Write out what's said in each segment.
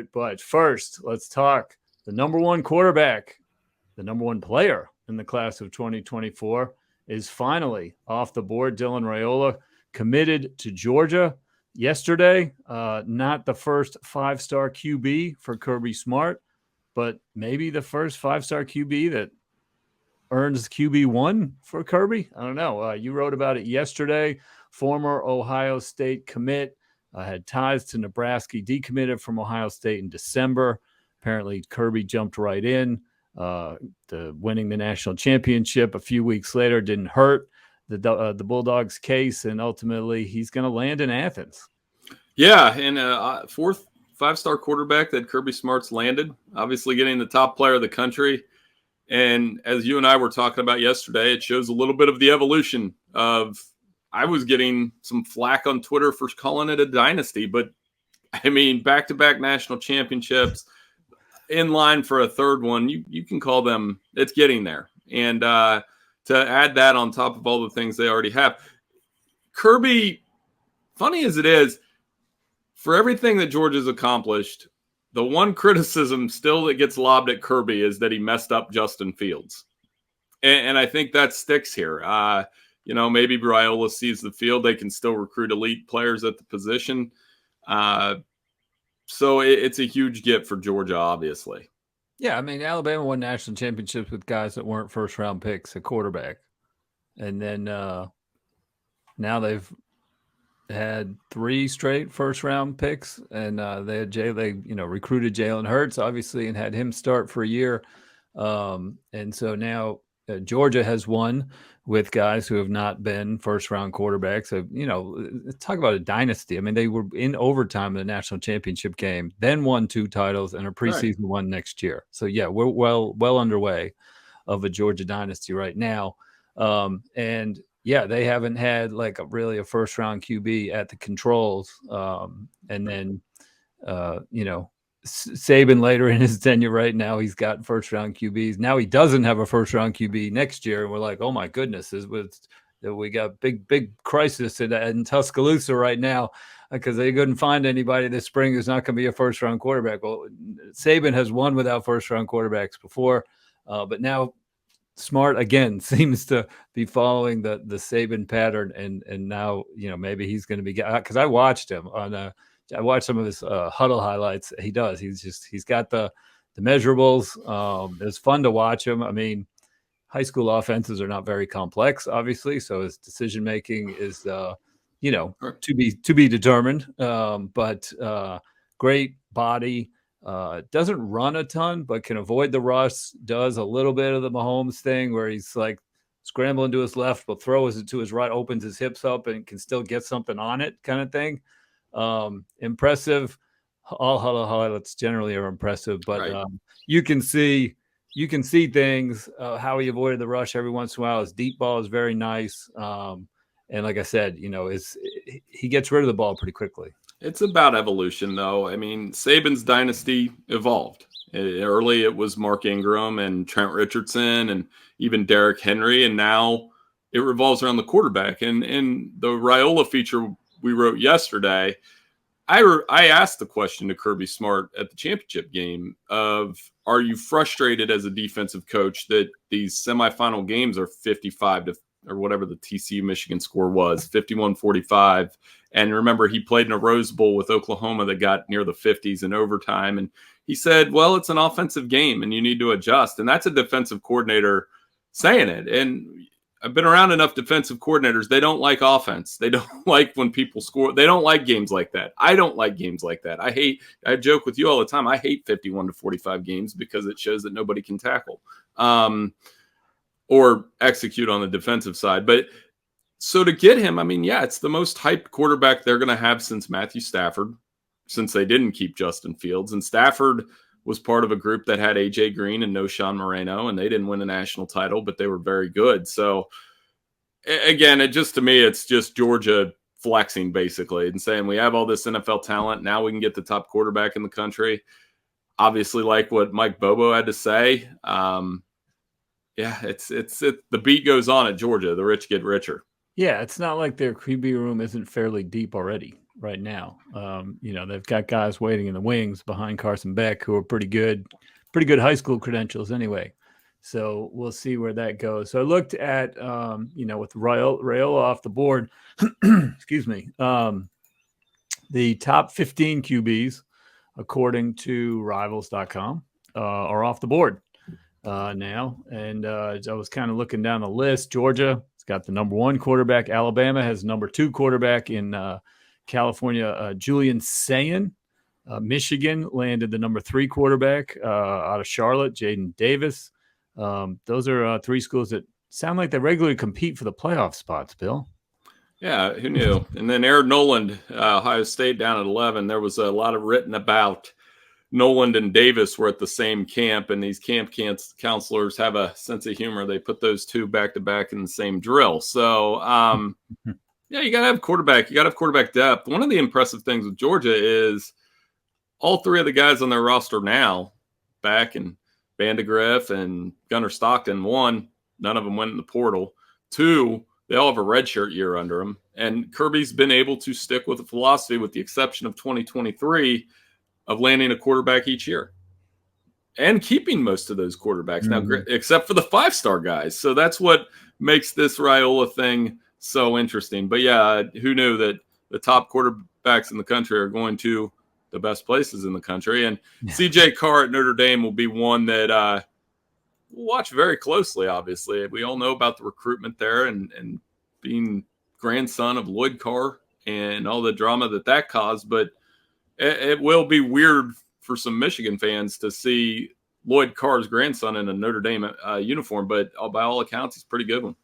it. But first, let's talk the number one quarterback, the number one player in the class of 2024 is finally off the board. Dylan Raiola committed to Georgia yesterday. Not the first five-star QB for Kirby Smart, but maybe the first five-star QB that earns QB1 for Kirby. I don't know. You wrote about it yesterday. Former Ohio State commit, had ties to Nebraska. He decommitted from Ohio State in December. Apparently, Kirby jumped right in. Winning the national championship a few weeks later didn't hurt the Bulldogs' case, and ultimately he's going to land in Athens. Yeah, and fourth five-star quarterback that Kirby Smart's landed, obviously getting the top player of the country. And as you and I were talking about yesterday, it shows a little bit of the evolution of – I was getting some flack on Twitter for calling it a dynasty, but I mean, back-to-back national championships, in line for a third one, you can call them, it's getting there. And to add that on top of all the things they already have, Kirby, funny as it is, for everything that Georgia's accomplished, the one criticism still that gets lobbed at Kirby is that he messed up Justin Fields. And I think that sticks here. Maybe Raiola sees the field. They can still recruit elite players at the position. So it's a huge get for Georgia, obviously. Yeah, I mean, Alabama won national championships with guys that weren't first-round picks at quarterback. And then now they've had 3 straight first-round picks, and they recruited Jalen Hurts, obviously, and had him start for a year. And so now Georgia has won with guys who have not been first-round quarterbacks. So, talk about a dynasty. I mean, they were in overtime in the national championship game, then won 2 titles and a preseason one next year. So, yeah, we're well underway of a Georgia dynasty right now. And, yeah, they haven't had really a first-round QB at the controls. And then, Saban later in his tenure right now, he's got first-round QBs. Now he doesn't have a first-round QB next year, and we're like, oh, my goodness, we got big crisis in Tuscaloosa right now because they couldn't find anybody this spring who's not going to be a first-round quarterback. Well, Saban has won without first-round quarterbacks before, but now Smart, again, seems to be following the Saban pattern, and now, maybe he's going to be – because I watched him I watched some of his huddle highlights. He does. He's got the measurables. It's fun to watch him. I mean, high school offenses are not very complex, obviously. So his decision making is, to be determined. But great body. Doesn't run a ton, but can avoid the rush. Does a little bit of the Mahomes thing where he's like scrambling to his left, but throws it to his right, opens his hips up, and can still get something on it, kind of thing. Impressive. All huddle highlights generally are impressive, but right. You can see things. How he avoided the rush every once in a while. His deep ball is very nice. And like I said, he gets rid of the ball pretty quickly. It's about evolution, though. I mean, Saban's dynasty evolved. Early, it was Mark Ingram and Trent Richardson and even Derrick Henry, and now it revolves around the quarterback. And the Raiola feature we wrote yesterday, I asked the question to Kirby Smart at the championship game of, are you frustrated as a defensive coach that these semifinal games are 55 to, or whatever the TCU Michigan score was, 51-45. And remember, he played in a Rose Bowl with Oklahoma that got near the 50s in overtime. And he said, well, it's an offensive game and you need to adjust. And that's a defensive coordinator saying it. And I've been around enough defensive coordinators. They don't like offense. They don't like when people score. They don't like games like that. I don't like games like that. I joke with you all the time. I hate 51-45 games because it shows that nobody can tackle or execute on the defensive side. But so to get him, I mean, yeah, it's the most hyped quarterback they're going to have since Matthew Stafford, since they didn't keep Justin Fields. And Stafford was part of a group that had A.J. Green and no Sean Moreno, and they didn't win a national title, but they were very good. So, again, to me, it's just Georgia flexing, basically, and saying we have all this NFL talent. Now we can get the top quarterback in the country. Obviously, like what Mike Bobo had to say, the beat goes on at Georgia. The rich get richer. Yeah, it's not like their QB room isn't fairly deep already. right now. They've got guys waiting in the wings behind Carson Beck who are pretty good high school credentials anyway. So we'll see where that goes. So I looked at, with Raiola off the board, excuse me, the top 15 QBs, according to rivals.com, are off the board now. And I was kind of looking down the list. Georgia has got the number 1 quarterback. Alabama has number 2 quarterback in California, Julian Sayin. Michigan landed the number 3 quarterback out of Charlotte, Jaden Davis. Those are 3 schools that sound like they regularly compete for the playoff spots, Bill. Yeah, who knew? And then Aaron Noland, Ohio State down at 11. There was a lot of written about Noland and Davis were at the same camp, and these camp counselors have a sense of humor. They put those 2 back to back in the same drill. So, yeah, you got to have quarterback. You got to have quarterback depth. One of the impressive things with Georgia is all 3 of the guys on their roster now, back and Vandegrift and Gunnar Stockton, 1, none of them went in the portal. 2, they all have a redshirt year under them. And Kirby's been able to stick with the philosophy, with the exception of 2023, of landing a quarterback each year and keeping most of those quarterbacks now, except for the 5-star guys. So that's what makes this Raiola thing so interesting. But yeah, who knew that the top quarterbacks in the country are going to the best places in the country? And CJ Carr at Notre Dame will be one that we'll watch very closely. Obviously, we all know about the recruitment there and being grandson of Lloyd Carr and all the drama that caused. But it will be weird for some Michigan fans to see Lloyd Carr's grandson in a Notre Dame uniform. But by all accounts, he's a pretty good one.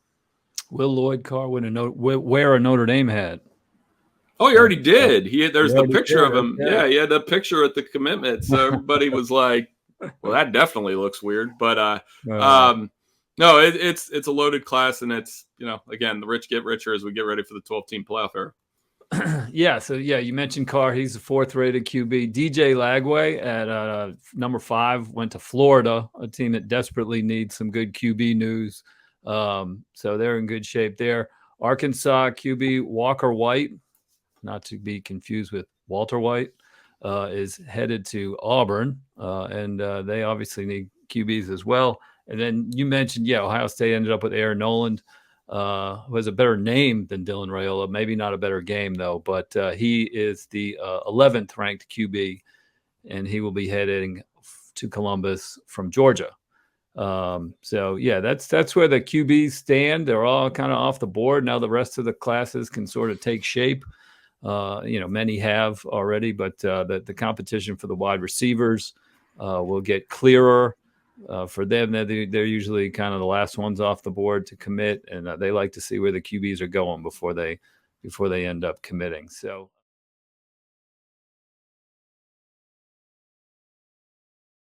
Will Lloyd Carr wear a Notre Dame hat? Oh, he already did. There's the picture of him. Yeah, he had the picture at the commitment. So everybody was like, well, that definitely looks weird. But no, it's a loaded class, and it's, again, the rich get richer as we get ready for the 12-team playoff era. Yeah, so you mentioned Carr. He's the 4th rated QB. DJ Lagway at number 5 went to Florida, a team that desperately needs some good QB news. So they're in good shape there. Arkansas QB Walker White, not to be confused with Walter White, is headed to Auburn, and they obviously need QBs as well. And then you mentioned, Ohio State ended up with Aaron Noland, who has a better name than Dylan Raiola. Maybe not a better game, though, but he is the 11th ranked QB, and he will be heading to Columbus from Georgia. So that's where the QBs stand. They're all kind of off the board. Now the rest of the classes can sort of take shape. Many have already, but the competition for the wide receivers will get clearer. For them, they're usually kind of the last ones off the board to commit, and they like to see where the QBs are going before they end up committing. So